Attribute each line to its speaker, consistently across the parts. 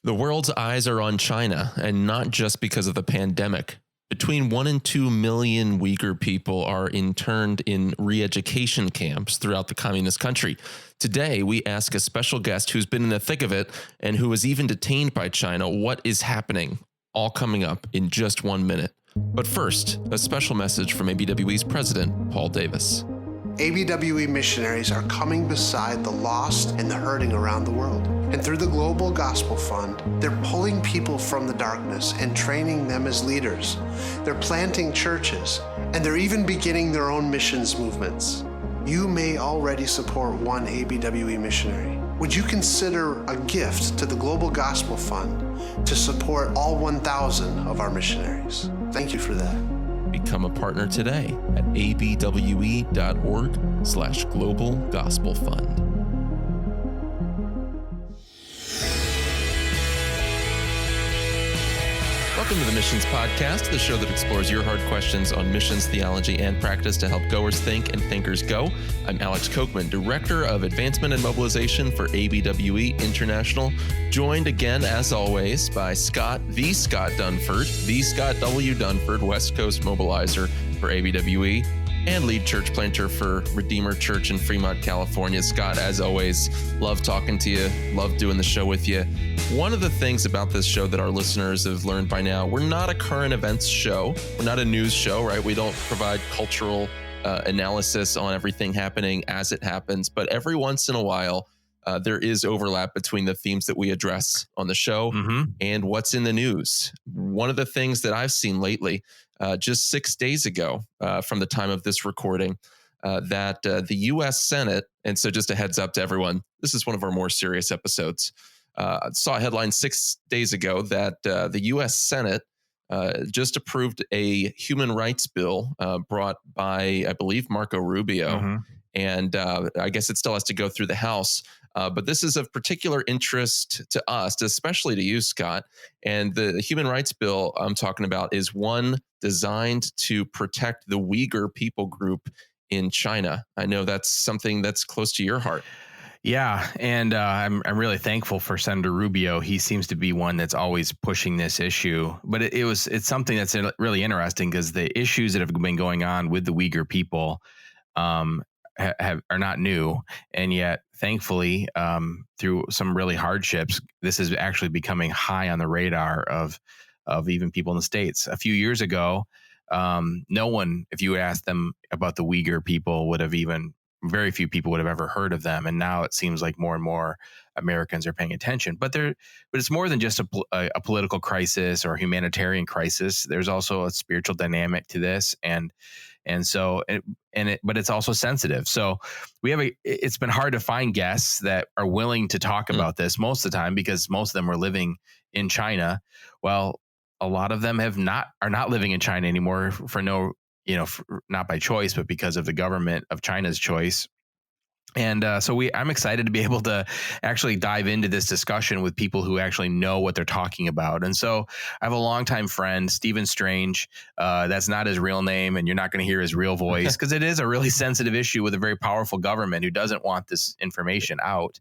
Speaker 1: The world's eyes are on China, and not just because of the pandemic. Between 1 and 2 million Uyghur people are interned in re-education camps throughout the communist country. Today, we ask a special guest who's been in the thick of it and who was even detained by China what is happening, all coming up in just 1 minute. But first, a special message from ABWE's president, Paul Davis.
Speaker 2: ABWE missionaries are coming beside the lost and the hurting around the world. And through the Global Gospel Fund, they're pulling people from the darkness and training them as leaders. They're planting churches, and they're even beginning their own missions movements. You may already support one ABWE missionary. Would you consider a gift to the Global Gospel Fund to support all 1,000 of our missionaries? Thank you for that.
Speaker 1: Become a partner today at abwe.org/Global Gospel Fund. Welcome to the Missions Podcast, the show that explores your hard questions on missions, theology, and practice to help goers think and thinkers go. I'm Alex Kochman, Director of Advancement and Mobilization for ABWE International, joined again, as always, by Scott Dunford, the Scott W. Dunford, West Coast Mobilizer for ABWE, and lead church planter for Redeemer Church in Fremont, California. Scott, as always, love talking to you, love doing the show with you. One of the things about this show that our listeners have learned by now, we're not a current events show. We're not a news show, right? We don't provide cultural analysis on everything happening as it happens. But every once in a while, there is overlap between the themes that we address on the show and what's in the news. One of the things that I've seen lately, just 6 days ago from the time of this recording, that the U.S. Senate, and so just a heads up to everyone, this is one of our more serious episodes, saw a headline 6 days ago that the U.S. Senate just approved a human rights bill brought by, I believe, Marco Rubio. And I guess it still has to go through the House. But this is of particular interest to us, especially to you, Scott. And the human rights bill I'm talking about is one designed to protect the Uyghur people group in China. I know that's something that's close to your heart.
Speaker 3: Yeah, and I'm really thankful for Senator Rubio. He seems to be one that's always pushing this issue. But it's something that's really interesting because the issues that have been going on with the Uyghur people are not new, and yet thankfully through some really hardships, this is actually becoming high on the radar of even people in the States. A few years ago, no one, if you asked them about the Uyghur people, very few people would have ever heard of them. And now it seems like more and more Americans are paying attention. But it's more than just a political crisis or a humanitarian crisis. There's also a spiritual dynamic to this, but it's also sensitive. So it's been hard to find guests that are willing to talk about this most of the time because most of them are living in China. Well, a lot of them are not living in China anymore for not by choice, but because of the government of China's choice. And I'm excited to be able to actually dive into this discussion with people who actually know what they're talking about. And so I have a longtime friend, Stephen Strange. That's not his real name, and you're not going to hear his real voice because it is a really sensitive issue with a very powerful government who doesn't want this information out.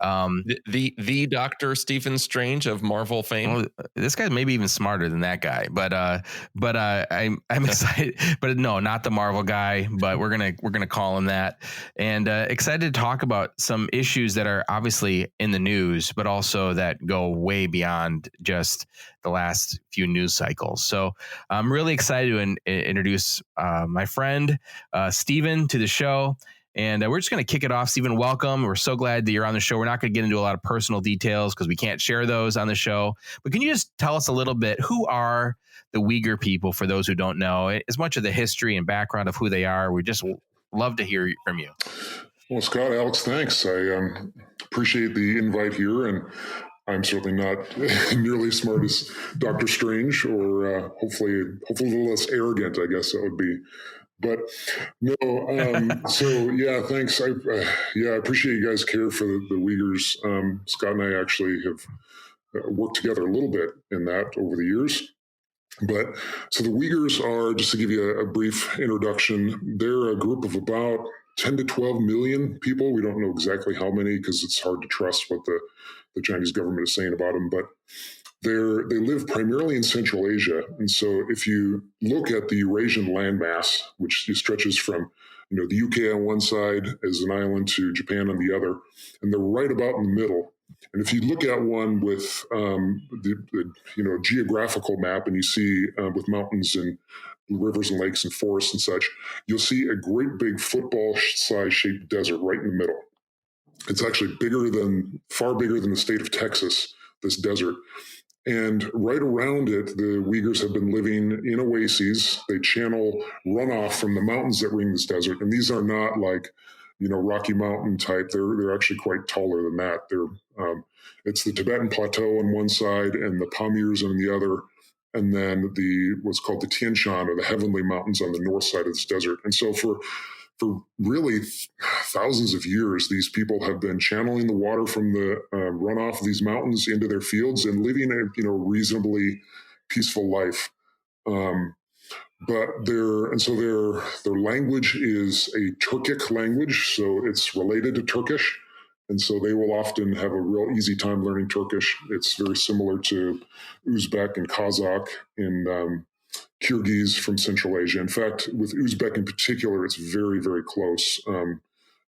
Speaker 1: The Dr. Stephen Strange of Marvel fame.
Speaker 3: Well, this guy's maybe even smarter than that guy, but I'm excited. But no, not the Marvel guy. But we're gonna call him that, and excited to talk about some issues that are obviously in the news, but also that go way beyond just the last few news cycles. So I'm really excited to introduce my friend Stephen to the show. And we're just going to kick it off. Stephen, welcome. We're so glad that you're on the show. We're not going to get into a lot of personal details because we can't share those on the show. But can you just tell us a little bit, who are the Uyghur people, for those who don't know, as much of the history and background of who they are? We just love to hear from you.
Speaker 4: Well, Scott, Alex, thanks. I appreciate the invite here. And I'm certainly not nearly as smart as Dr. Strange, or hopefully a little less arrogant, I guess that would be. But no, so yeah, thanks. I appreciate you guys care for the Uyghurs. Scott and I actually have worked together a little bit in that over the years. But so the Uyghurs are, just to give you a brief introduction, they're a group of about 10 to 12 million people. We don't know exactly how many because it's hard to trust what the the Chinese government is saying about them, but they live primarily in Central Asia. And so if you look at the Eurasian landmass, which stretches from the UK on one side as an island to Japan on the other, and they're right about in the middle. And if you look at one with the geographical map, and you see with mountains and rivers and lakes and forests and such, you'll see a great big football-size shaped desert right in the middle. It's actually far bigger than the state of Texas, this desert. And right around it, the Uyghurs have been living in oases. They channel runoff from the mountains that ring this desert. And these are not like, Rocky Mountain type. They're actually quite taller than that. It's the Tibetan Plateau on one side and the Pamirs on the other. And then what's called the Tian Shan, or the Heavenly Mountains, on the north side of this desert. And so for really thousands of years, these people have been channeling the water from the runoff of these mountains into their fields and living a reasonably peaceful life. But their language is a Turkic language, so it's related to Turkish. And so they will often have a real easy time learning Turkish. It's very similar to Uzbek and Kazakh and Kyrgyz from Central Asia. In fact, with Uzbek in particular, it's very, very close.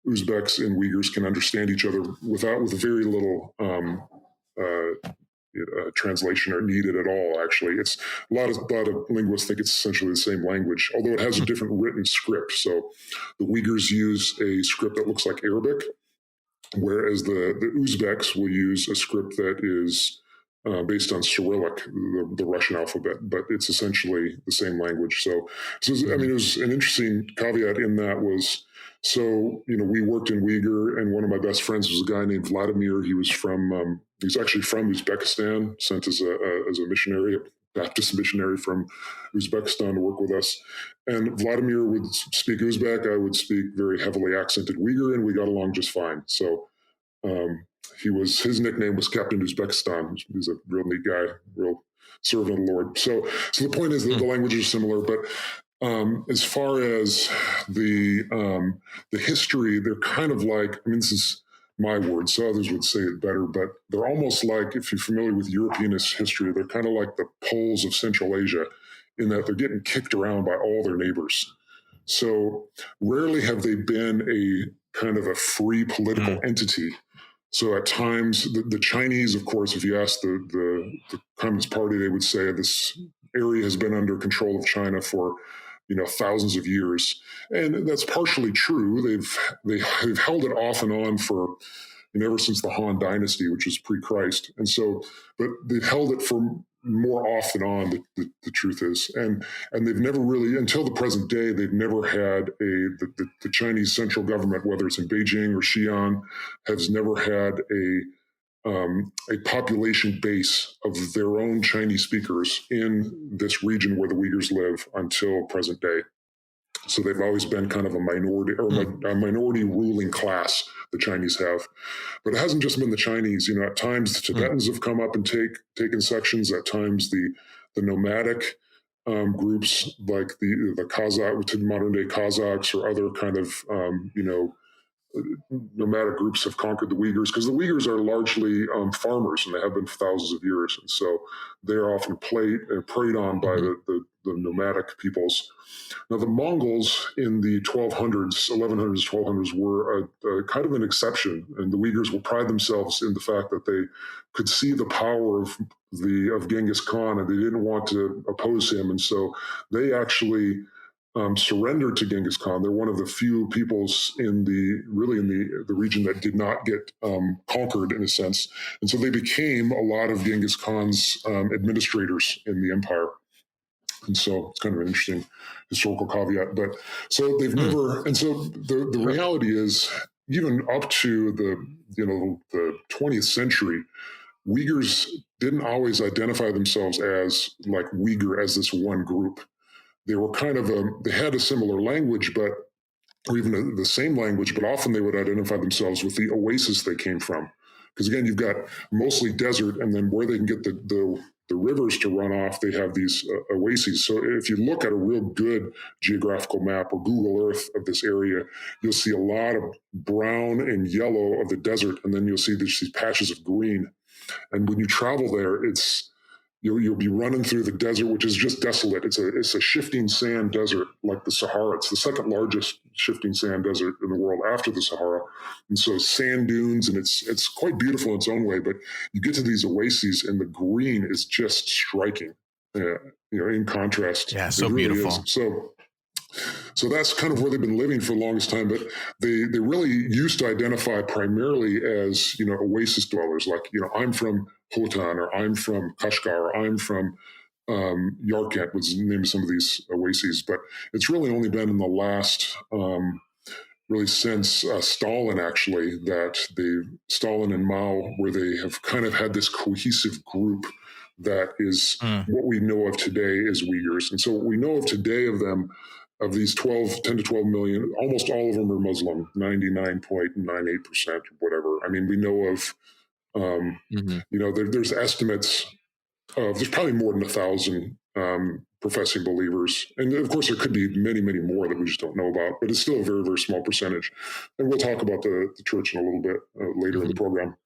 Speaker 4: Uzbeks and Uyghurs can understand each other with very little translation are needed at all. Actually, it's a lot of linguists think it's essentially the same language, although it has a different written script. So the Uyghurs use a script that looks like Arabic, whereas the Uzbeks will use a script that is based on Cyrillic, the Russian alphabet, but it's essentially the same language. So it was an interesting caveat in that was, we worked in Uyghur, and one of my best friends was a guy named Vladimir. He's actually from Uzbekistan, sent as a missionary, a Baptist missionary from Uzbekistan to work with us. And Vladimir would speak Uzbek, I would speak very heavily accented Uyghur, and we got along just fine. So his nickname was Captain Uzbekistan. He's a real neat guy, real servant of the Lord. So the point is that the languages are similar, but as far as the history, they're kind of like, this is my word, so others would say it better, but they're almost like, if you're familiar with European history, they're kind of like the Poles of Central Asia, in that they're getting kicked around by all their neighbors. So rarely have they been a kind of a free political entity. So at times, the Chinese, of course, if you ask the Communist Party, they would say this area has been under control of China for thousands of years, and that's partially true. They've held it off and on for ever since the Han Dynasty, which is pre-Christ, and so, but they've held it for more off than on. The truth is, and they've never really, until the present day, they've never had the Chinese central government, whether it's in Beijing or Xi'an, has never had a population base of their own Chinese speakers in this region where the Uyghurs live until present day. So they've always been kind of a minority, or a minority ruling class, the Chinese have. But it hasn't just been the Chinese. At times the Tibetans have come up and taken sections. At times the nomadic groups, like the Kazakh, modern day Kazakhs, or other kind of nomadic groups have conquered the Uyghurs, because the Uyghurs are largely farmers, and they have been for thousands of years. And so they're often preyed on by the nomadic peoples. Now, the Mongols in the 1100s, 1200s were a kind of an exception, and the Uyghurs will pride themselves in the fact that they could see the power of Genghis Khan, and they didn't want to oppose him. And so they actually surrendered to Genghis Khan. They're one of the few peoples in the region that did not get conquered, in a sense. And so they became a lot of Genghis Khan's administrators in the empire. And so it's kind of an interesting historical caveat. But so they've never, and so the reality is, even up to the 20th century, Uyghurs didn't always identify themselves as like Uyghur as this one group. They were kind of they had a similar language, or even the same language, but often they would identify themselves with the oasis they came from. because again, you've got mostly desert, and then where they can get the rivers to run off, they have these oases. So if you look at a real good geographical map or Google Earth of this area, you'll see a lot of brown and yellow of the desert, and then you'll see these patches of green. And when you travel there, you'll be running through the desert, which is just desolate. It's a shifting sand desert like the Sahara. It's the second largest shifting sand desert in the world after the Sahara. And so sand dunes, and it's quite beautiful in its own way. But you get to these oases, and the green is just striking. In contrast,
Speaker 3: yeah, so really beautiful.
Speaker 4: So that's kind of where they've been living for the longest time, but they really used to identify primarily as, oasis dwellers. Like, I'm from Khotan, or I'm from Kashgar, or I'm from Yarkent was the name of some of these oases. But it's really only been in the last, really since Stalin, actually, that Stalin and Mao, where they have kind of had this cohesive group that is what we know of today as Uyghurs. And so what we know of today of them, of these 10 to 12 million, almost all of them are Muslim, 99.98% or whatever. I mean, we know of, there's estimates of, there's probably more than 1,000 professing believers. And of course, there could be many, many more that we just don't know about, but it's still a very, very small percentage. And we'll talk about the church in a little bit later in the program.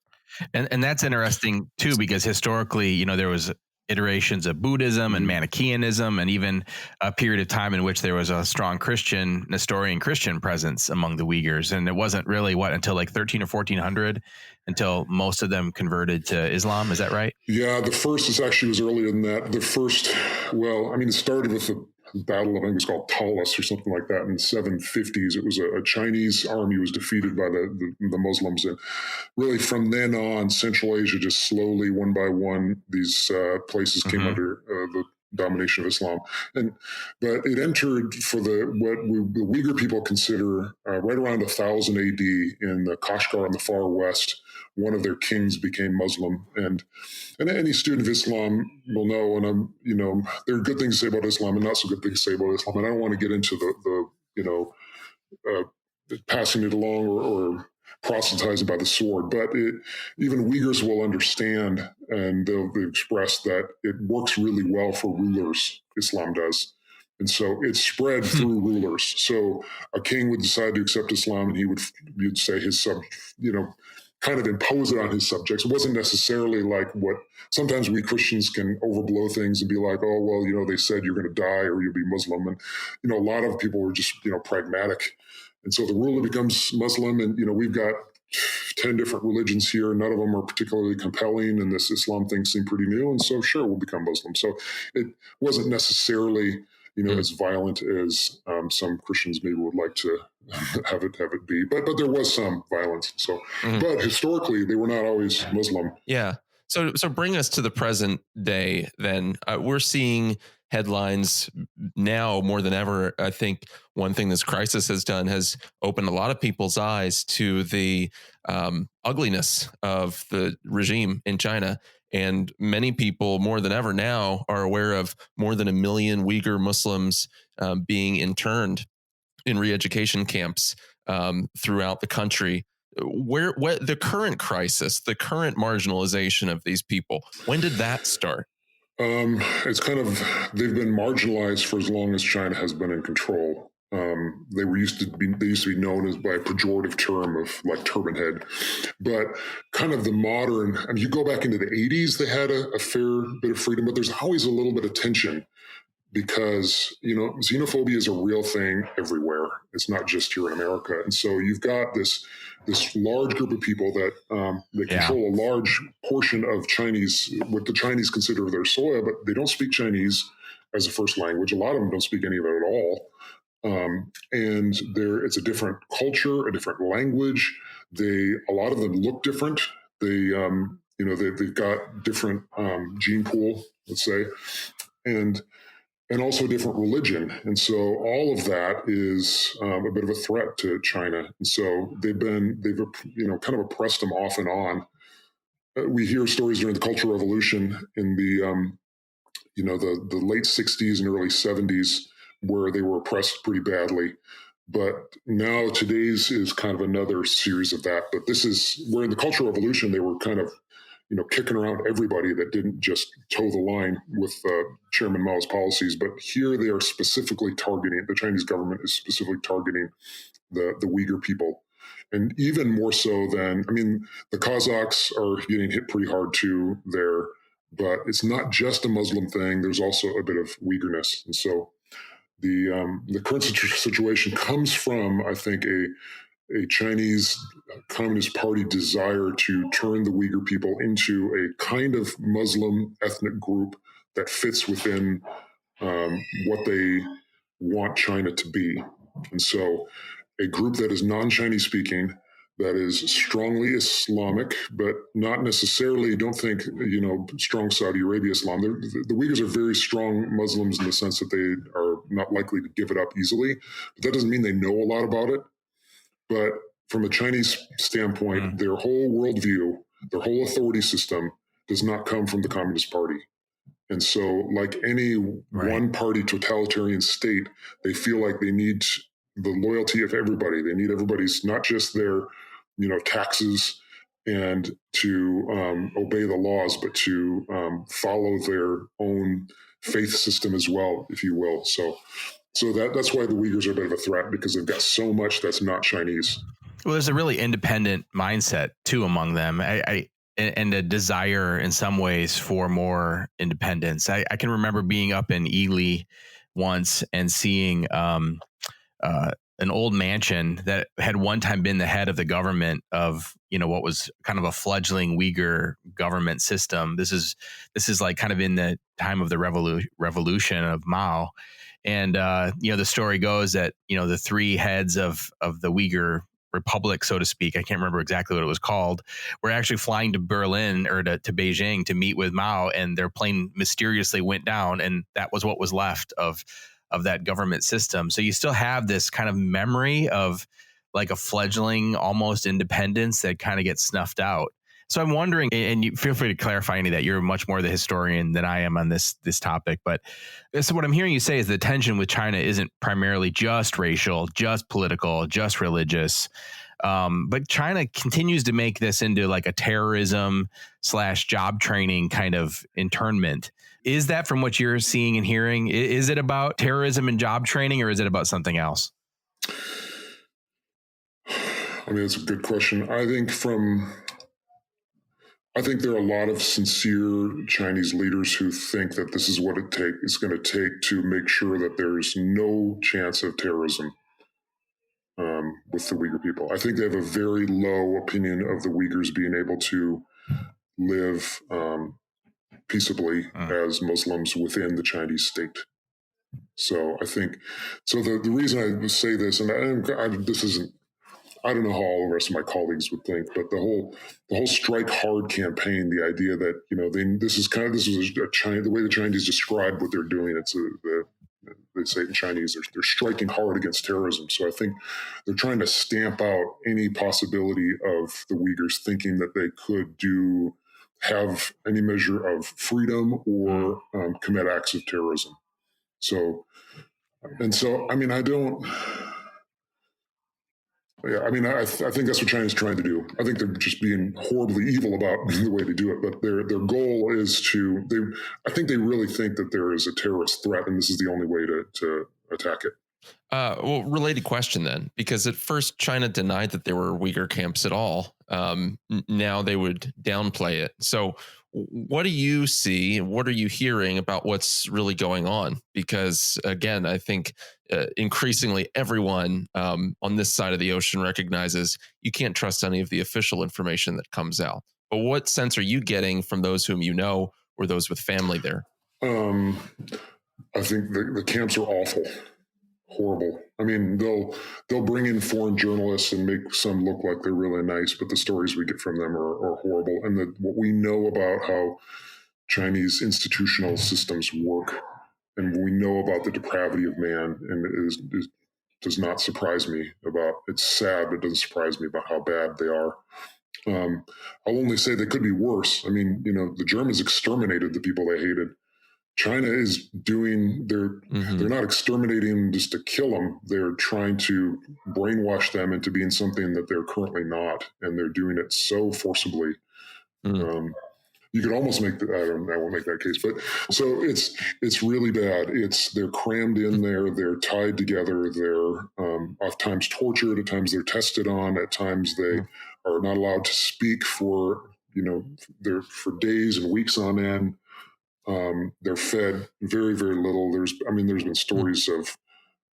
Speaker 3: And that's interesting too, because historically, there was iterations of Buddhism and Manichaeanism, and even a period of time in which there was a strong Nestorian Christian presence among the Uyghurs. And it wasn't really until like 13 or 1400 until most of them converted to Islam. Is that right?
Speaker 4: Yeah, the first was earlier than that. The first, it started with the battle, I think it was called Talas or something like that in the 750s. It was a Chinese army was defeated by the Muslims. And really from then on, Central Asia just slowly, one by one, these places came under the domination of Islam. But it entered for the Uyghur people consider right around 1000 AD in the Kashgar in the far west. One of their kings became Muslim, and any student of Islam will know. And there are good things to say about Islam and not so good things to say about Islam. And I don't want to get into the passing it along or proselytizing by the sword. But even Uyghurs will understand, and they'll express that it works really well for rulers. Islam does. And so it's spread through rulers. So a king would decide to accept Islam, and you'd say his kind of impose it on his subjects. It wasn't necessarily like what sometimes we Christians can overblow things and be like, oh, well, they said you're going to die or you'll be Muslim. And, a lot of people were just, pragmatic. And so the ruler becomes Muslim, and, we've got 10 different religions here. None of them are particularly compelling, and this Islam thing seemed pretty new. And so, sure, we'll become Muslim. So it wasn't necessarily, as violent as some Christians maybe would like to have it be. But there was some violence. So, but historically, they were not always Muslim.
Speaker 1: Yeah. So bring us to the present day. Then we're seeing headlines now more than ever. I think one thing this crisis has done has opened a lot of people's eyes to the ugliness of the regime in China. And many people more than ever now are aware of more than 1 million Uyghur Muslims being interned in re-education camps throughout the country. What the current crisis, the current marginalization of these people, when did that start?
Speaker 4: It's they've been marginalized for as long as China has been in control. They used to be known as by a pejorative term of like turban head, but kind of the modern, you go back into the 80s, they had a fair bit of freedom, but there's always a little bit of tension because, xenophobia is a real thing everywhere. It's not just here in America. And so you've got this large group of people that control a large portion of Chinese, what the Chinese consider their soil, but they don't speak Chinese as a first language. A lot of them don't speak any of it at all. And it's a different culture, a different language. A lot of them look different. They've got different gene pool, let's say, and also different religion. And so all of that is a bit of a threat to China. And so they've kind of oppressed them off and on. We hear stories during the Cultural Revolution in the late 60s and early 70s where they were oppressed pretty badly. But now today's is kind of another series of that. But this is where in the Cultural Revolution, they were kind of, kicking around everybody that didn't just toe the line with Chairman Mao's policies. But here they are specifically targeting, the Chinese government is specifically targeting the Uyghur people. And even more so than, the Kazakhs are getting hit pretty hard too there, but it's not just a Muslim thing. There's also a bit of Uyghurness. And so the current situation comes from, I think, a Chinese Communist Party desire to turn the Uyghur people into a kind of Muslim ethnic group that fits within what they want China to be. And so a group that is non-Chinese speaking, that is strongly Islamic, but not necessarily, don't think, strong Saudi Arabia Islam. The Uyghurs are very strong Muslims in the sense that they are not likely to give it up easily. But that doesn't mean they know a lot about it. But from a Chinese standpoint, their whole worldview, their whole authority system does not come from the Communist Party. And so, like any one-party totalitarian state, they feel like they need the loyalty of everybody. They need everybody's, not just their, taxes and to obey the laws, but to follow their own faith system as well, if you will. So that's why the Uyghurs are a bit of a threat, because they've got so much that's not Chinese.
Speaker 3: Well, there's a really independent mindset too among them. And a desire in some ways for more independence. I can remember being up in Ely once and seeing an old mansion that had one time been the head of the government of, what was kind of a fledgling Uyghur government system. This is like kind of in the time of the revolution of Mao. And, the story goes that, the three heads of the Uyghur Republic, so to speak, I can't remember exactly what it was called, were actually flying to Berlin or to Beijing to meet with Mao, and their plane mysteriously went down, and that was what was left of that government system. So you still have this kind of memory of like a fledgling, almost independence that kind of gets snuffed out. So I'm wondering, and you feel free to clarify any of that. You're much more the historian than I am on this topic. But so what I'm hearing you say is the tension with China isn't primarily just racial, just political, just religious. But China continues to make this into like a terrorism / job training kind of internment. Is that from what you're seeing and hearing? Is it about terrorism and job training, or is it about something else?
Speaker 4: It's a good question. I think there are a lot of sincere Chinese leaders who think that this is what it's going to take to make sure that there's no chance of terrorism with the Uyghur people. I think they have a very low opinion of the Uyghurs being able to live peaceably as Muslims within the Chinese state. So I think, the reason I say this, and this isn't, I don't know how all the rest of my colleagues would think, but the whole strike hard campaign, the idea that, this is the way the Chinese describe what they're doing. They say in Chinese, they're striking hard against terrorism. So I think they're trying to stamp out any possibility of the Uyghurs thinking that they could have any measure of freedom or commit acts of terrorism. I don't. Yeah, I think that's what China's trying to do. I think they're just being horribly evil about the way they do it. But their goal is I think they really think that there is a terrorist threat, and this is the only way to attack it.
Speaker 1: Well, related question then, because at first China denied that there were Uyghur camps at all. Now they would downplay it. So what do you see? What are you hearing about what's really going on? Because again, I think increasingly everyone on this side of the ocean recognizes you can't trust any of the official information that comes out. But what sense are you getting from those whom you know or those with family there?
Speaker 4: I think the camps are awful. Horrible. They'll bring in foreign journalists and make some look like they're really nice, but the stories we get from them are horrible. And what we know about how Chinese institutional systems work, and we know about the depravity of man, and it does not surprise me about. It's sad, but it doesn't surprise me about how bad they are. I'll only say they could be worse. The Germans exterminated the people they hated China is doing, they're not exterminating them just to kill them. They're trying to brainwash them into being something that they're currently not. And they're doing it so forcibly. You could almost make I won't make that case, but so it's really bad. They're crammed in there. They're tied together. They're at times tortured. At times they're tested on. At times they are not allowed to speak for for days and weeks on end. They're fed very, very little. There's been stories of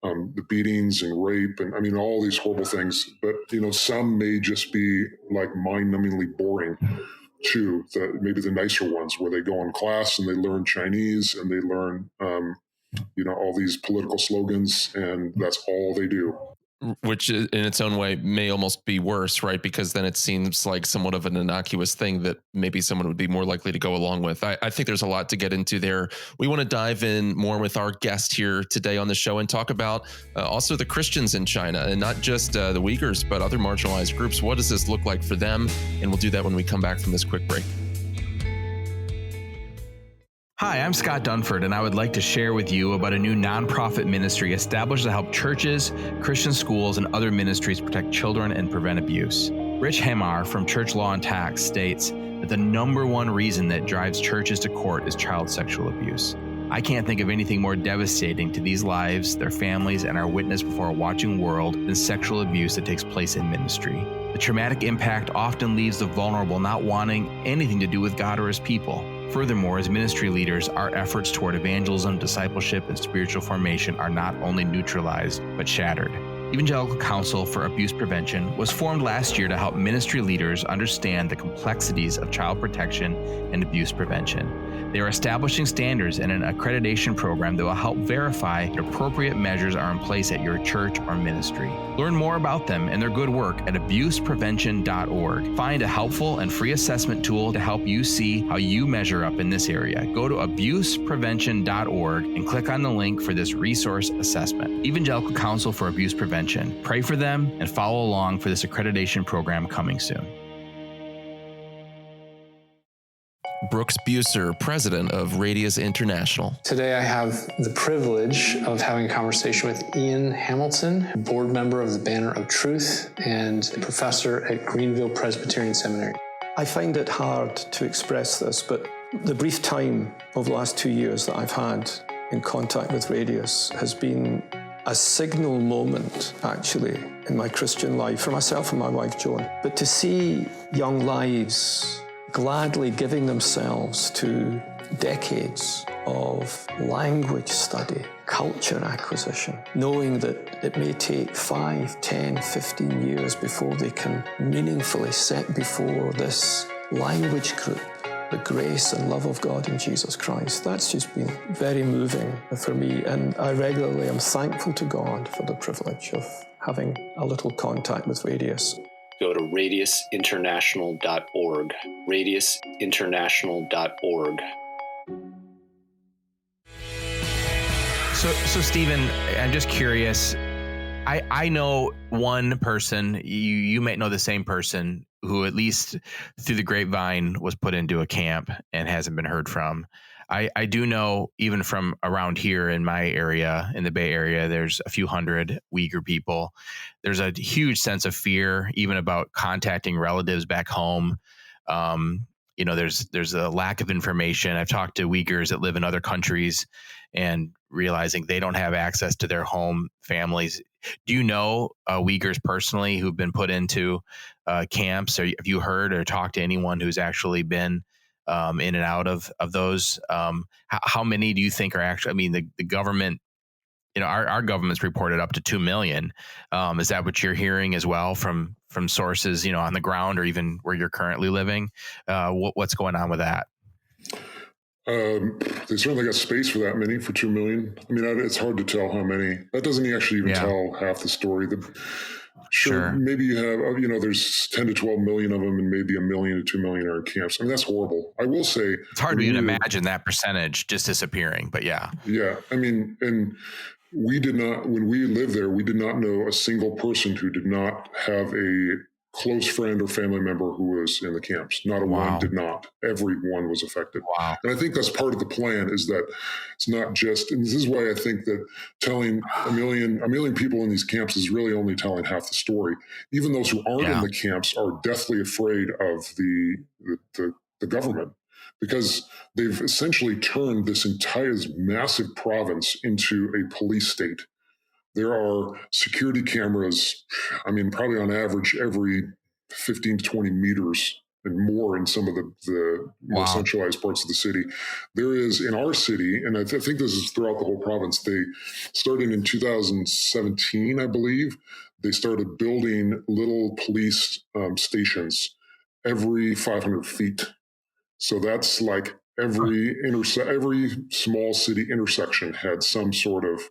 Speaker 4: the beatings and rape and all these horrible things, but some may just be like mind-numbingly boring too. Maybe the nicer ones where they go in class and they learn Chinese and they learn all these political slogans, and that's all they do.
Speaker 1: Which in its own way may almost be worse, right? Because then it seems like somewhat of an innocuous thing that maybe someone would be more likely to go along with. I think there's a lot to get into there. We want to dive in more with our guest here today on the show and talk about also the Christians in China, and not just the Uyghurs, but other marginalized groups. What does this look like for them? And we'll do that when we come back from this quick break.
Speaker 3: Hi, I'm Scott Dunford, and I would like to share with you about a new nonprofit ministry established to help churches, Christian schools, and other ministries protect children and prevent abuse. Rich Hamar from Church Law and Tax states that the number one reason that drives churches to court is child sexual abuse. I can't think of anything more devastating to these lives, their families, and our witness before a watching world than sexual abuse that takes place in ministry. The traumatic impact often leaves the vulnerable not wanting anything to do with God or his people. Furthermore, as ministry leaders, our efforts toward evangelism, discipleship, and spiritual formation are not only neutralized, but shattered. Evangelical Council for Abuse Prevention was formed last year to help ministry leaders understand the complexities of child protection and abuse prevention. They are establishing standards and an accreditation program that will help verify that appropriate measures are in place at your church or ministry. Learn more about them and their good work at abuseprevention.org. Find a helpful and free assessment tool to help you see how you measure up in this area. Go to abuseprevention.org and click on the link for this resource assessment. Evangelical Council for Abuse Prevention. Pray for them and follow along for this accreditation program coming soon.
Speaker 1: Brooks Buser, president of Radius International.
Speaker 5: Today I have the privilege of having a conversation with Ian Hamilton, board member of the Banner of Truth and professor at Greenville Presbyterian Seminary.
Speaker 6: I find it hard to express this, but the brief time over the last 2 years that I've had in contact with Radius has been a signal moment, actually, in my Christian life, for myself and my wife, Joan. But to see young lives gladly giving themselves to decades of language study, culture acquisition, knowing that it may take 5, 10, 15 years before they can meaningfully set before this language group the grace and love of God in Jesus Christ. That's just been very moving for me, and I regularly am thankful to God for the privilege of having a little contact with Radius.
Speaker 7: Go to radiusinternational.org, radiusinternational.org.
Speaker 3: So Stephen, I'm just curious. I know one person, you might know the same person, who at least through the grapevine was put into a camp and hasn't been heard from. I do know, even from around here in my area, in the Bay Area, there's a few hundred Uyghur people. There's a huge sense of fear, even about contacting relatives back home. There's a lack of information. I've talked to Uyghurs that live in other countries and realizing they don't have access to their home families. Do you know Uyghurs personally who've been put into camps? Or have you heard or talked to anyone who's actually been in and out of those? How many do you think are actually, I mean, the government, our government's reported up to 2 million. Is that what you're hearing as well from sources, on the ground or even where you're currently living? What's going on with that?
Speaker 4: They certainly got space for that many, for 2 million. I mean, it's hard to tell how many. That doesn't actually even tell half the story. Sure. Maybe you have, there's 10 to 12 million of them, and maybe 1 million to 2 million are in camps. I mean, that's horrible. I will say,
Speaker 3: it's hard for you to imagine that percentage just disappearing, but yeah.
Speaker 4: Yeah. I mean, and we did not, when we lived there, we did not know a single person who did not have a close friend or family member who was in the camps. Not a one did not. Everyone was affected.
Speaker 3: Wow.
Speaker 4: And I think that's part of the plan, is that it's not just, and this is why I think that telling a million people in these camps is really only telling half the story. Even those who aren't in the camps are deathly afraid of the government, because they've essentially turned this entire massive province into a police state. There are security cameras, I mean, probably on average every 15 to 20 meters and more in some of the more centralized parts of the city. There is in our city, and I think this is throughout the whole province, they started in 2017, I believe, they started building little police stations every 500 feet. So that's like every small city intersection had some sort of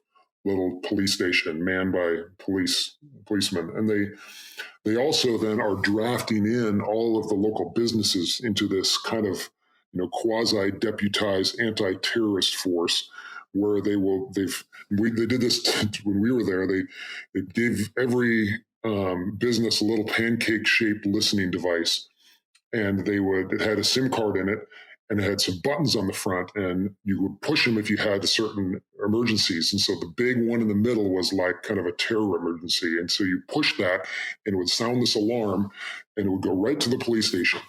Speaker 4: little police station manned by policemen. And they also then are drafting in all of the local businesses into this kind of, quasi-deputized anti-terrorist force, where they did this when we were there. They gave every business a little pancake-shaped listening device, and it had a SIM card in it, and it had some buttons on the front, and you would push them if you had certain emergencies. And so the big one in the middle was like kind of a terror emergency. And so you push that, and it would sound this alarm, and it would go right to the police station.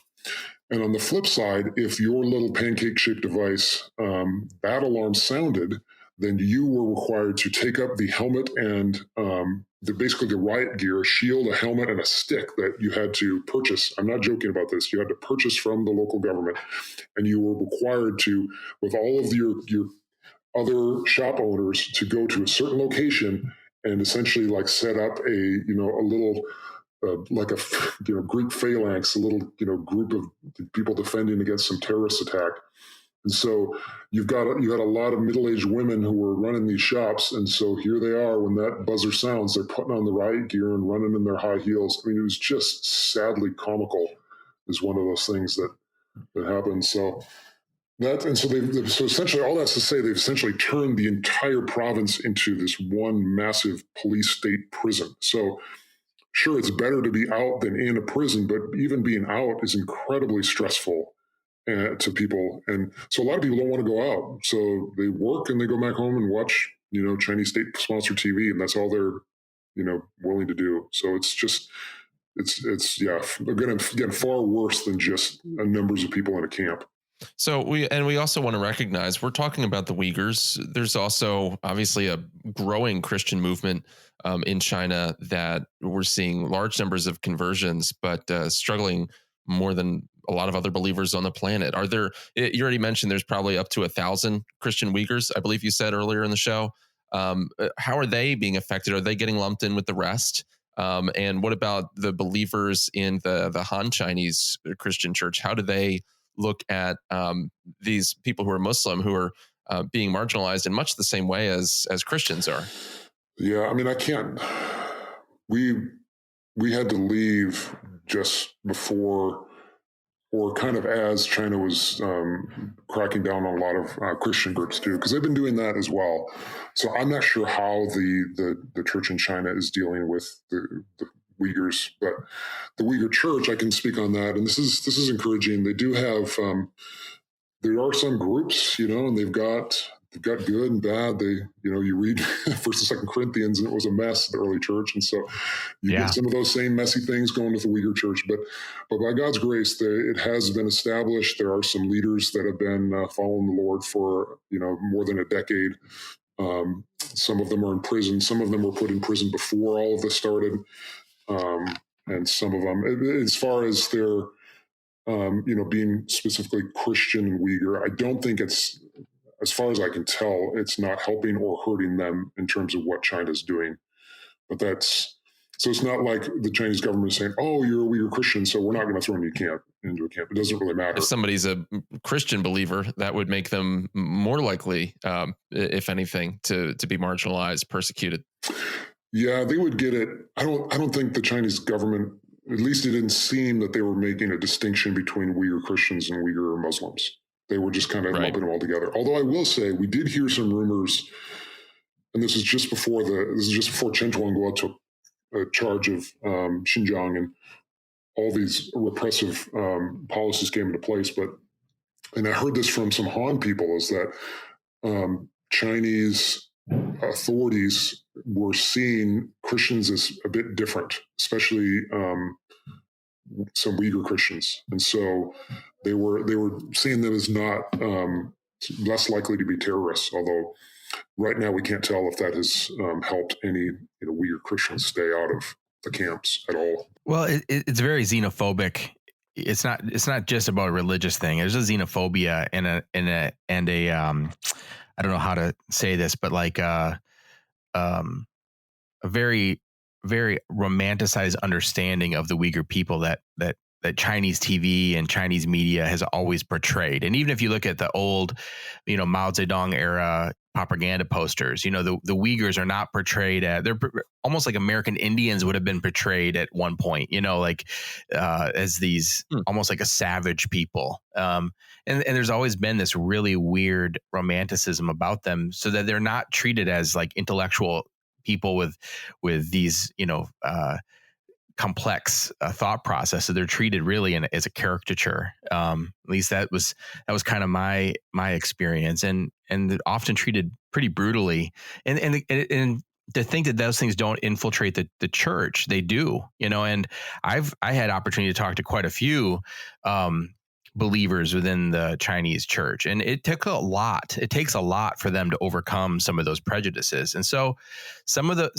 Speaker 4: And on the flip side, if your little pancake-shaped device, that alarm sounded, then you were required to take up the helmet and basically the riot gear, a shield, a helmet, and a stick that you had to purchase. I'm not joking about this. You had to purchase from the local government, and you were required to, with all of your other shop owners, to go to a certain location and essentially like set up a little like a Greek phalanx, a little group of people defending against some terrorist attack. And so you had a lot of middle-aged women who were running these shops. And so here they are, when that buzzer sounds, they're putting on the riot gear and running in their high heels. I mean, it was just sadly comical, is one of those things that happened. So essentially all that's to say, they've essentially turned the entire province into this one massive police state prison. So sure, it's better to be out than in a prison, but even being out is incredibly stressful to people. And so a lot of people don't want to go out. So they work and they go back home and watch, Chinese state-sponsored TV, and that's all they're, willing to do. So again, far worse than just numbers of people in a camp.
Speaker 1: So we also want to recognize, we're talking about the Uyghurs. There's also obviously a growing Christian movement in China that we're seeing large numbers of conversions, but struggling more than a lot of other believers on the planet. You already mentioned there's probably up to 1,000 Christian Uyghurs, I believe you said earlier in the show. How are they being affected? Are they getting lumped in with the rest? And what about the believers in the Han Chinese Christian church? How do they look at these people who are Muslim, who are being marginalized in much the same way as Christians are?
Speaker 4: Yeah, I mean, we had to leave just before, or kind of as China was cracking down on a lot of Christian groups too, because they've been doing that as well. So I'm not sure how the church in China is dealing with the Uyghurs, but the Uyghur church, I can speak on that. And this is encouraging. They do have, there are some groups, and they've got good and bad. They, you read First and 2 Corinthians, and it was a mess, the early church. And so you get some of those same messy things going with the Uyghur church, but by God's grace, it has been established. There are some leaders that have been following the Lord for, more than a decade. Some of them are in prison. Some of them were put in prison before all of this started. And some of them, as far as their, being specifically Christian and Uyghur, I don't think it's, as far as I can tell, it's not helping or hurting them in terms of what China's doing. But so it's not like the Chinese government is saying, oh, you're a Uyghur Christian, so we're not going to throw you into a camp. It doesn't really matter.
Speaker 1: If somebody's a Christian believer, that would make them more likely, if anything, to be marginalized, persecuted.
Speaker 4: Yeah, they would get it. I don't think the Chinese government, at least it didn't seem that they were making a distinction between Uyghur Christians and Uyghur Muslims. They were just kind of lumping them all together. Although I will say, we did hear some rumors, and this is just before Chen Tuan go out to a charge of Xinjiang, and all these repressive policies came into place. And I heard this from some Han people, is that Chinese authorities were seeing Christians as a bit different, especially some Uyghur Christians, and so they were seeing them as not less likely to be terrorists. Although right now we can't tell if that has helped any Uyghur Christians stay out of the camps at all.
Speaker 3: Well, it's very xenophobic. It's not just about a religious thing. There's a xenophobia and a I don't know how to say this, but like a very, very romanticized understanding of the Uyghur people that Chinese TV and Chinese media has always portrayed. And even if you look at the old, Mao Zedong era propaganda posters, the Uyghurs are not portrayed they're almost like American Indians would have been portrayed at one point, as these almost like a savage people. And there's always been this really weird romanticism about them, so that they're not treated as like intellectual people with these, complex thought process. So they're treated really as a caricature. At least that was kind of my experience, and often treated pretty brutally. And to think that those things don't infiltrate the church, they do. And I had opportunity to talk to quite a few believers within the Chinese church, and it takes a lot for them to overcome some of those prejudices. And so some of the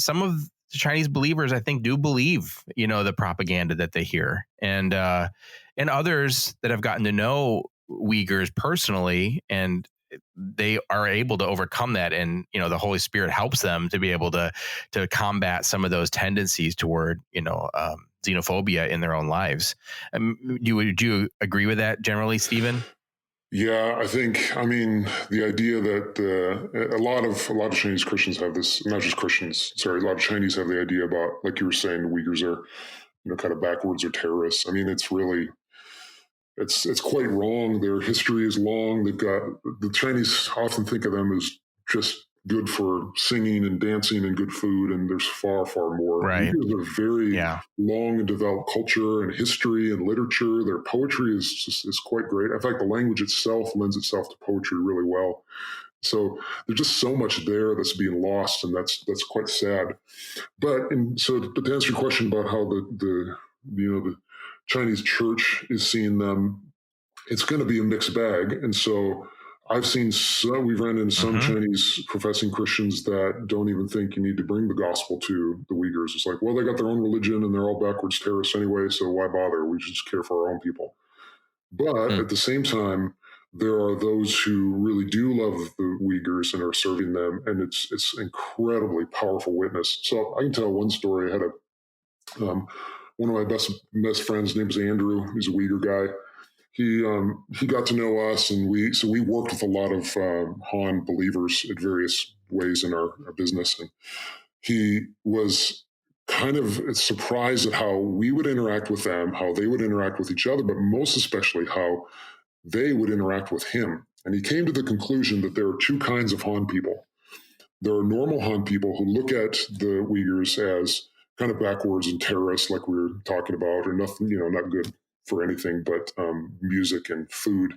Speaker 3: Chinese believers, I think, do believe, the propaganda that they hear, and others that have gotten to know Uyghurs personally, and they are able to overcome that, and the Holy Spirit helps them to be able to combat some of those tendencies toward xenophobia in their own lives. Would you agree with that generally, Stephen?
Speaker 4: Yeah, the idea that a lot of Chinese Christians have this, not just Christians, sorry, a lot of Chinese have the idea about, like you were saying, the Uyghurs are, kind of backwards or terrorists. It's really, it's quite wrong. Their history is long. The Chinese often think of them as just good for singing and dancing and good food, and there's far, far more.
Speaker 3: Right.
Speaker 4: Uyghurs are very long and developed culture and history and literature. Their poetry is quite great. In fact, the language itself lends itself to poetry really well. So there's just so much there that's being lost, and that's quite sad. But to answer your question about how the Chinese church is seeing them, it's going to be a mixed bag, and so we've run into some Chinese professing Christians that don't even think you need to bring the gospel to the Uyghurs. It's like, well, they got their own religion and they're all backwards terrorists anyway, so why bother? We just care for our own people. But at the same time, there are those who really do love the Uyghurs and are serving them, and it's incredibly powerful witness. So I can tell one story. I had one of my best friends, named was Andrew. He's a Uyghur guy. He got to know us, and we worked with a lot of Han believers in various ways in our business. And he was kind of surprised at how we would interact with them, how they would interact with each other, but most especially how they would interact with him. And he came to the conclusion that there are two kinds of Han people. There are normal Han people who look at the Uyghurs as kind of backwards and terrorists, like we were talking about, or nothing, not good for anything but music and food.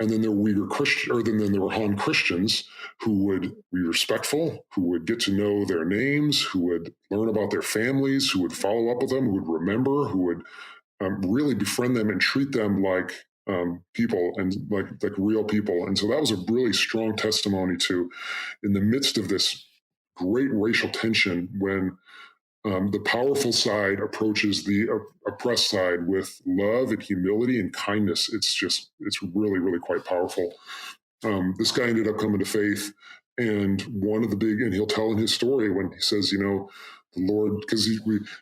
Speaker 4: And then there were then there were Han Christians who would be respectful, who would get to know their names, who would learn about their families, who would follow up with them, who would remember, who would really befriend them and treat them like people and like real people. And so that was a really strong testimony to, in the midst of this great racial tension, when the powerful side approaches the oppressed side with love and humility and kindness. It's really, really quite powerful. This guy ended up coming to faith, and and he'll tell in his story when he says, the Lord, because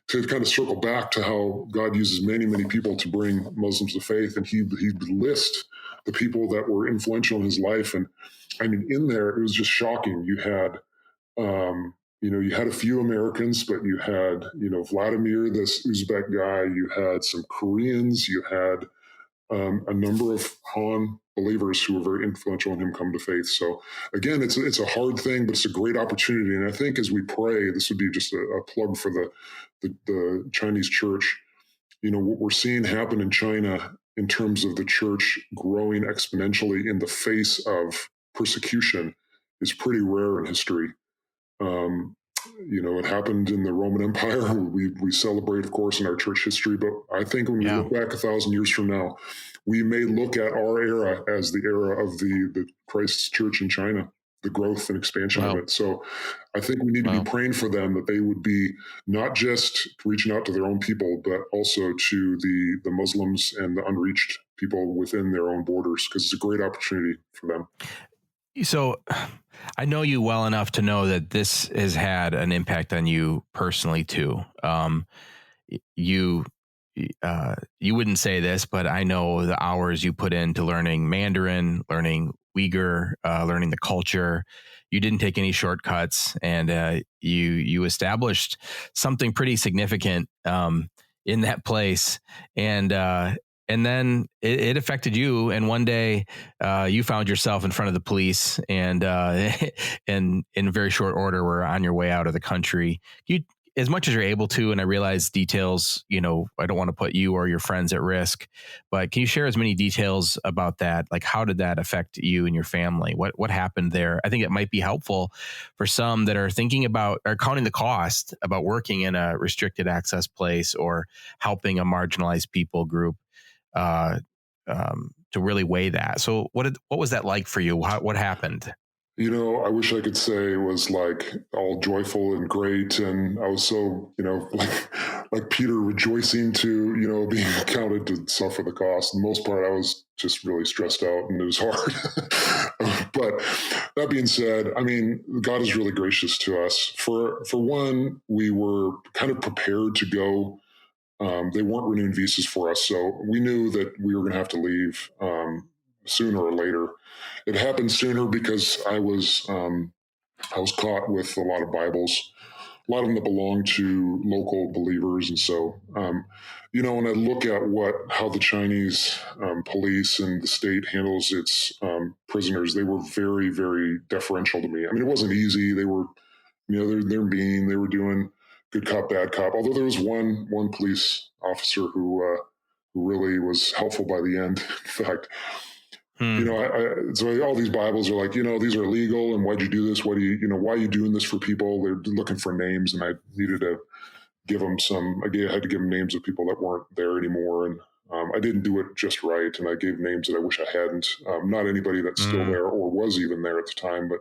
Speaker 4: to kind of circle back to how God uses many, many people to bring Muslims to faith, and he'd list the people that were influential in his life. And in there, it was just shocking. You had, you had a few Americans, but you had, Vladimir, this Uzbek guy, you had some Koreans, you had a number of Han believers who were very influential in him come to faith. So again, it's a hard thing, but it's a great opportunity. And I think as we pray, this would be just a plug for the Chinese church. what we're seeing happen in China in terms of the church growing exponentially in the face of persecution is pretty rare in history. It happened in the Roman Empire. We celebrate, of course, in our church history, but I think when we look back 1,000 years from now, we may look at our era as the era of the Christ's church in China, the growth and expansion of it. So I think we need to be praying for them, that they would be not just reaching out to their own people, but also to the Muslims and the unreached people within their own borders, because it's a great opportunity for them.
Speaker 3: So I know you well enough to know that this has had an impact on you personally too. You wouldn't say this, but I know the hours you put into learning Mandarin, learning Uyghur, learning the culture. You didn't take any shortcuts, and you established something pretty significant in that place. And then it affected you. And one day you found yourself in front of the police, and in very short order, were on your way out of the country. As much as you're able to, and I realize details, I don't want to put you or your friends at risk, but can you share as many details about that? Like, how did that affect you and your family? What happened there? I think it might be helpful for some that are thinking about or counting the cost about working in a restricted access place or helping a marginalized people group, to really weigh that. So what was that like for you? What happened?
Speaker 4: I wish I could say it was like all joyful and great, and I was so, like Peter, rejoicing to, being counted to suffer the cost. For the most part, I was just really stressed out, and it was hard. But that being said, I mean, God is really gracious to us. For one, we were kind of prepared to go. They weren't renewing visas for us, so we knew that we were going to have to leave sooner or later. It happened sooner because I was caught with a lot of Bibles, a lot of them that belonged to local believers, and so when I look at how the Chinese police and the state handles its prisoners, they were very, very deferential to me. I mean, it wasn't easy. They were, they're mean. They were doing good cop, bad cop. Although there was one police officer who really was helpful by the end. In fact, so all these Bibles are like, these are illegal, and why'd you do this? Why are you doing this for people? They're looking for names, and I needed to give them I had to give them names of people that weren't there anymore, and I didn't do it just right, and I gave names that I wish I hadn't. Not anybody that's still there or was even there at the time, but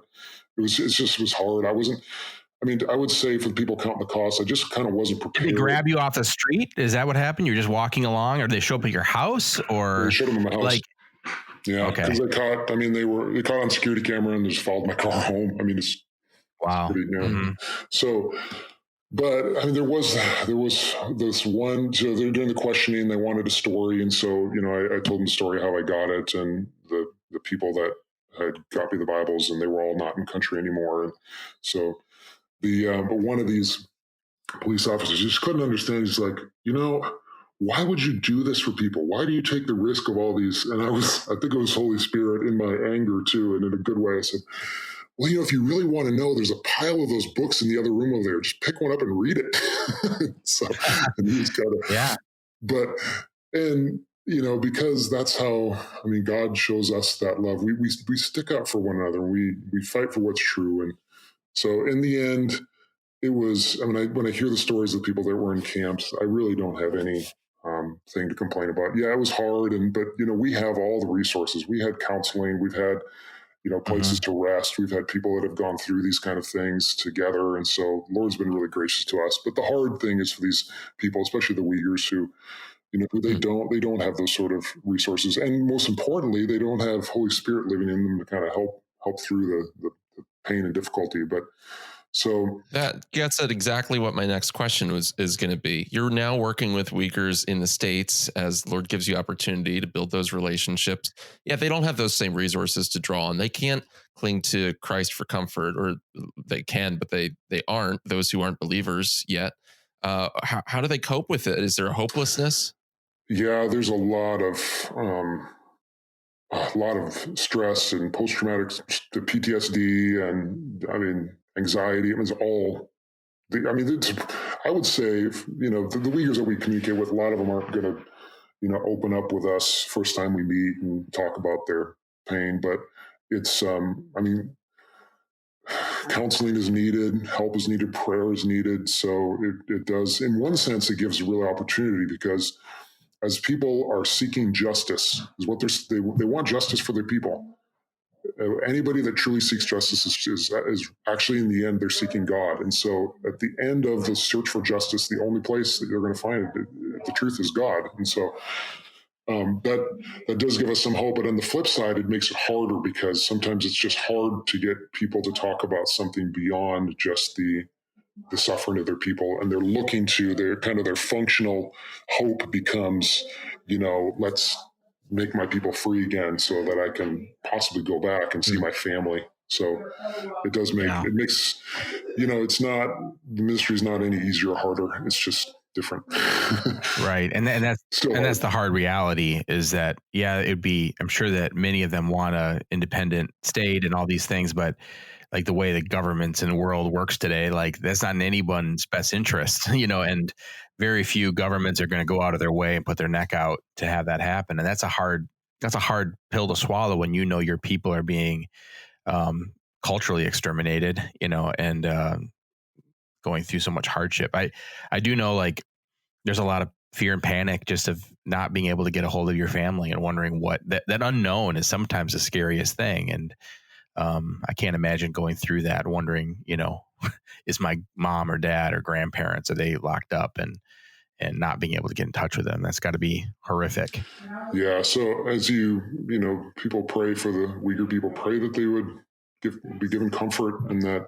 Speaker 4: it just was hard. I would say for the people counting the costs, I just kind of wasn't prepared.
Speaker 3: Did they grab you off the street? Is that what happened? You're just walking along, or did they show up at your house? Or
Speaker 4: they showed them at my house. Yeah, because they caught on security camera and just followed my car home. I mean, it's
Speaker 3: wow.
Speaker 4: Pretty, So, but I mean, there was this one. So they're doing the questioning. They wanted a story, and so I told them the story how I got it, and the people that had got me the Bibles, and they were all not in country anymore, and so but one of these police officers just couldn't understand. He's like, why would you do this for people? Why do you take the risk of all these? And I think it was Holy Spirit in my anger too, and in a good way. I said, well, if you really want to know, there's a pile of those books in the other room over there. Just pick one up and read it. So, and he's kind of,
Speaker 3: yeah.
Speaker 4: But, and, because that's how, God shows us that love. We stick up for one another. We fight for what's true. And so in the end, it was, when I hear the stories of people that were in camps, I really don't have any thing to complain about. Yeah, it was hard, but we have all the resources. We had counseling, we've had places to rest. We've had people that have gone through these kind of things together, and so the Lord's been really gracious to us. But the hard thing is for these people, especially the Uyghurs, who they don't have those sort of resources, and most importantly, they don't have Holy Spirit living in them to kind of help through the pain and difficulty. But so
Speaker 1: that gets at exactly what my next question is going to be. You're now working with Uyghurs in the States as the Lord gives you opportunity to build those relationships. Yeah, they don't have those same resources to draw on. They can't cling to Christ for comfort, or they can, but they aren't, those who aren't believers yet. How do they cope with it? Is there a hopelessness?
Speaker 4: Yeah, there's a lot of stress and post-traumatic PTSD, and anxiety. It was all I would say, the Uyghurs that we communicate with, a lot of them aren't going to, open up with us first time we meet and talk about their pain. But it's, counseling is needed, help is needed, prayer is needed. So it does, in one sense, it gives a real opportunity, because as people are seeking justice, is what they want justice for their people. Anybody that truly seeks justice is actually, in the end, they're seeking God. And so at the end of the search for justice, the only place that you're going to find the truth is God. And so that does give us some hope. But on the flip side, it makes it harder, because sometimes it's just hard to get people to talk about something beyond just the suffering of their people. And they're looking to their functional hope becomes, let's make my people free again so that I can possibly go back and see my family. So it does it makes, it's not, the ministry is not any easier or harder. It's just different.
Speaker 3: Right. And that's the hard reality, is that, I'm sure that many of them want a independent state and all these things, but like the way the governments in the world works today, like that's not in anyone's best interest, and very few governments are going to go out of their way and put their neck out to have that happen. And that's a hard pill to swallow when your people are being culturally exterminated, and going through so much hardship. I do know, like, there's a lot of fear and panic just of not being able to get a hold of your family and wondering what that unknown is sometimes the scariest thing. And I can't imagine going through that, wondering, is my mom or dad or grandparents, are they locked up, and not being able to get in touch with them? That's got to be horrific.
Speaker 4: Yeah. So as people pray for the Uyghur people, pray that they would be given comfort, and that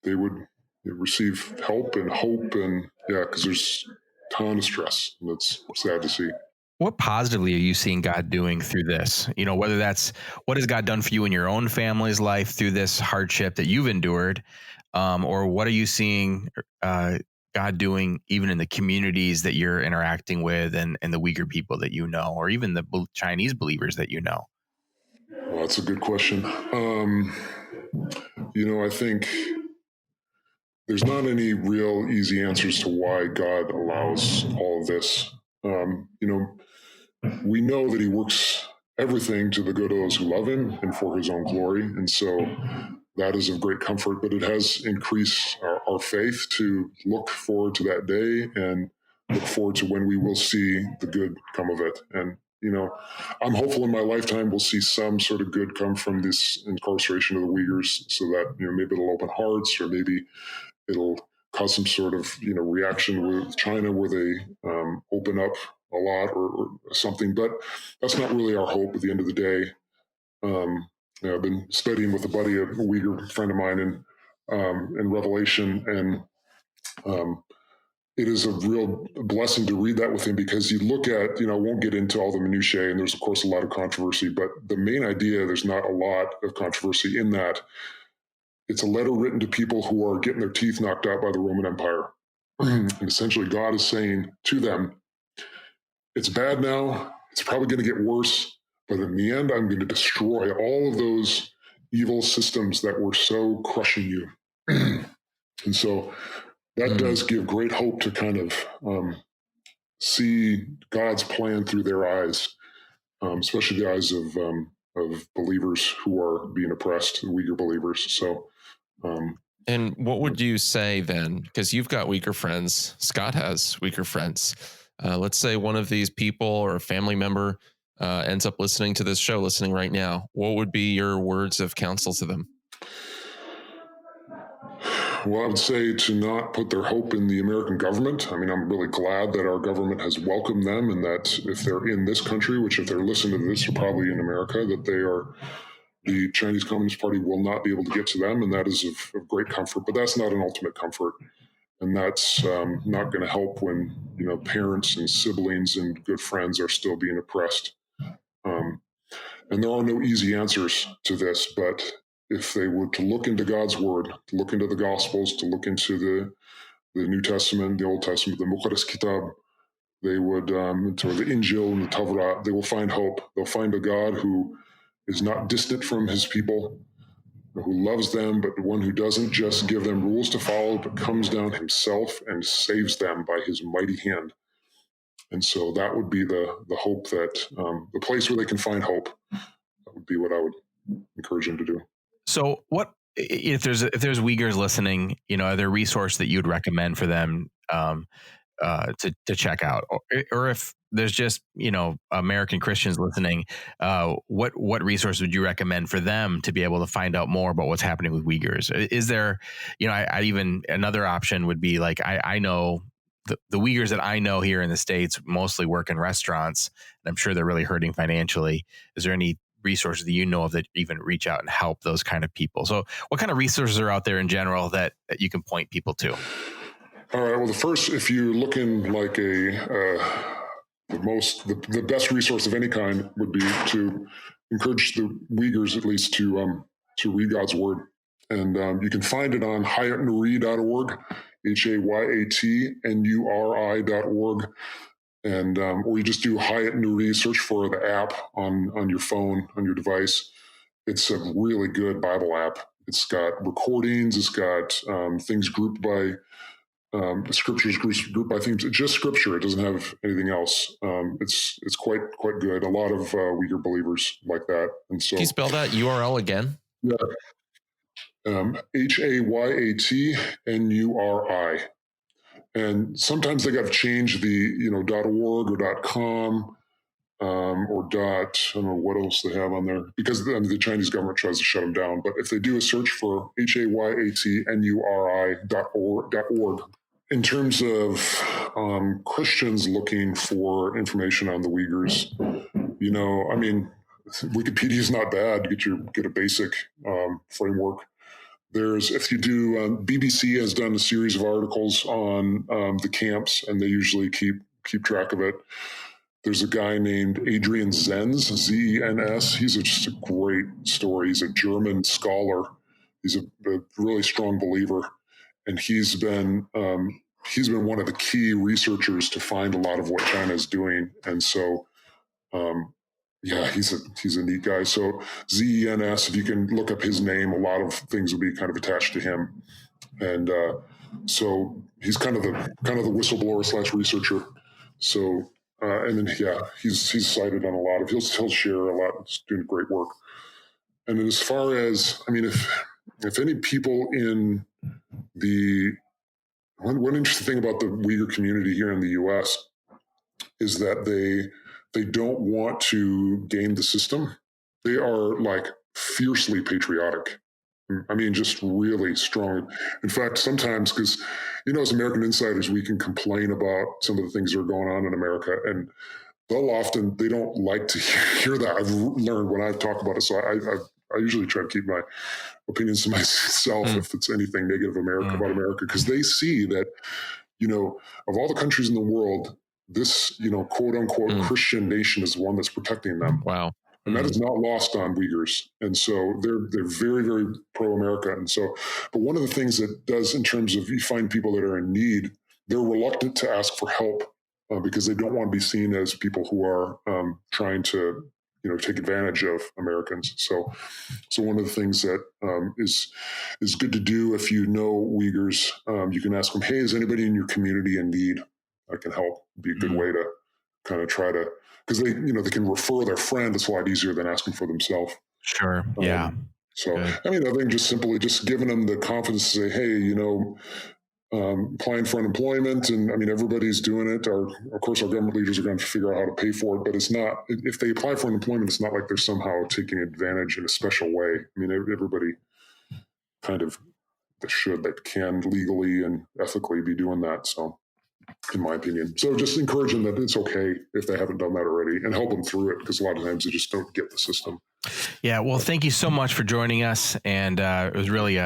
Speaker 4: they would receive help and hope, and because there's a ton of stress, and it's sad to see.
Speaker 3: What positively are you seeing God doing through this? Whether that's, what has God done for you in your own family's life through this hardship that you've endured, or what are you seeing God doing even in the communities that you're interacting with, and the Uyghur people that or even the Chinese believers that Well,
Speaker 4: that's a good question. I think there's not any real easy answers to why God allows all of this. We know that he works everything to the good of those who love him and for his own glory. And so that is of great comfort, but it has increased our faith to look forward to that day and look forward to when we will see the good come of it. And, I'm hopeful in my lifetime we'll see some sort of good come from this incarceration of the Uyghurs, so that, maybe it'll open hearts, or maybe it'll cause some sort of, reaction with China where they open up a lot or something. But that's not really our hope at the end of the day. I've been studying with a Uyghur friend of mine in Revelation, and it is a real blessing to read that with him, because you look at, I won't get into all the minutiae, and there's of course a lot of controversy, but the main idea, there's not a lot of controversy in that. It's a letter written to people who are getting their teeth knocked out by the Roman Empire. And essentially God is saying to them, it's bad now, it's probably going to get worse, but in the end, I'm going to destroy all of those evil systems that were so crushing you. And so that does give great hope to kind of see God's plan through their eyes, especially the eyes of believers who are being oppressed, Uyghur believers. So,
Speaker 1: and what would you say then? Because you've got Uyghur friends, Scott has Uyghur friends. Let's say one of these people or a family member ends up listening to this show, listening right now. What would be your words of counsel to them?
Speaker 4: Well, I would say to not put their hope in the American government. I mean, I'm really glad that our government has welcomed them, and that if they're in this country, which if they're listening to this are probably in America, that the Chinese Communist Party will not be able to get to them, and that is of great comfort. But that's not an ultimate comfort, and that's not going to help when parents and siblings and good friends are still being oppressed. And there are no easy answers to this, but if they were to look into God's word, to look into the Gospels, to look into the New Testament, the Old Testament, the Muqaddas Kitab, they would, to the Injil and the Tawrat, they will find hope. They'll find a God who is not distant from his people, who loves them, but the one who doesn't just give them rules to follow, but comes down himself and saves them by his mighty hand. And so that would be the hope, that the place where they can find hope. That would be what I would encourage them to do.
Speaker 3: So what if there's Uyghurs listening, are there resources that you'd recommend for them to check out, or if there's just American Christians listening, what resource would you recommend for them to be able to find out more about what's happening with Uyghurs? Is there, I even another option would be like I know the Uyghurs that I know here in the States mostly work in restaurants, and I'm sure they're really hurting financially. Is there any resources that you know of that even reach out and help those kind of people? So what kind of resources are out there in general that you can point people to?
Speaker 4: All right. Well, the first, if you're looking like the best resource of any kind would be to encourage the Uyghurs at least to read God's word. And you can find it on hayatnuri.org, hayatnuri.org. And or you just do Hayat Nuri, search for the app on your phone, on your device. It's a really good Bible app. It's got recordings. It's got things grouped by scriptures, grouped by themes. It's just scripture. It doesn't have anything else. It's quite good. A lot of Uyghur believers like that. And so,
Speaker 1: can you spell that URL again?
Speaker 4: Yeah, hayatnuri. And sometimes they got to change the, .org or .com or I don't know what else they have on there, because the Chinese government tries to shut them down. But if they do a search for hayatnuri.org. In terms of Christians looking for information on the Uyghurs, Wikipedia is not bad. Get a basic framework. If you do, BBC has done a series of articles on the camps, and they usually keep track of it. There's a guy named Adrian Zenz, Zens. He's just a great story. He's a German scholar. He's a really strong believer, and he's been one of the key researchers to find a lot of what China is doing. And so, he's a neat guy. So Zens, if you can look up his name, a lot of things will be kind of attached to him. And so he's kind of the whistleblower / researcher. So he's cited on a lot of. He'll share a lot. He's doing great work. And then as far as if any people in the one interesting thing about the Uyghur community here in the U.S. is that they don't want to game the system. They are like fiercely patriotic. Just really strong. In fact, sometimes, because, as American insiders, we can complain about some of the things that are going on in America, and they don't like to hear that. I've learned when I talk about it. So I usually try to keep my opinions to myself if it's anything negative about America, because they see that, of all the countries in the world, this, quote unquote Christian nation is the one that's protecting them.
Speaker 1: Wow.
Speaker 4: And that is not lost on Uyghurs. And so they're very, very pro-America. And so, but one of the things that does, in terms of, you find people that are in need, they're reluctant to ask for help because they don't want to be seen as people who are trying to, take advantage of Americans. So one of the things that is good to do, if you know Uyghurs, you can ask them, hey, is anybody in your community in need? I can help. It'd be a good way to kind of try to, because they can refer their friend. It's a lot easier than asking for themselves.
Speaker 3: Sure. Yeah.
Speaker 4: So, good. I think just simply just giving them the confidence to say, hey, applying for unemployment, and everybody's doing it. Of course, our government leaders are going to figure out how to pay for it, but it's not, if they apply for unemployment, it's not like they're somehow taking advantage in a special way. Everybody kind of that can legally and ethically be doing that. So, in my opinion. So just encourage them that it's okay if they haven't done that already, and help them through it, because a lot of times they just don't get the system.
Speaker 3: Yeah. Well, thank you so much for joining us. And it was really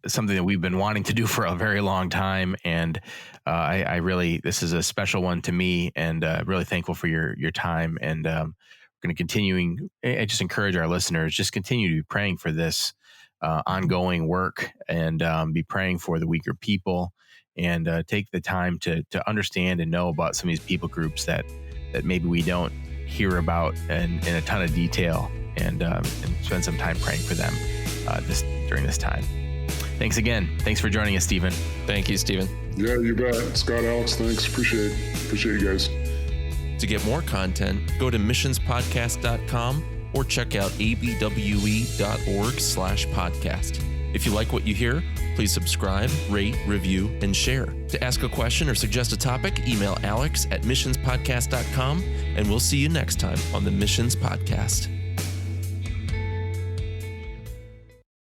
Speaker 3: something that we've been wanting to do for a very long time. And I really, this is a special one to me, and really thankful for your time. And we're going to continuing. I just encourage our listeners, just continue to be praying for this ongoing work, and be praying for the Uyghur people, and take the time to understand and know about some of these people groups that maybe we don't hear about in a ton of detail. and spend some time praying for them during this time. Thanks again. Thanks for joining us, Stephen.
Speaker 1: Thank you, Stephen.
Speaker 4: Yeah, you bet. Scott, Alex, thanks. Appreciate you guys.
Speaker 1: To get more content, go to missionspodcast.com or check out abwe.org/podcast. If you like what you hear, please subscribe, rate, review, and share. To ask a question or suggest a topic, email alex@missionspodcast.com, and we'll see you next time on the Missions Podcast.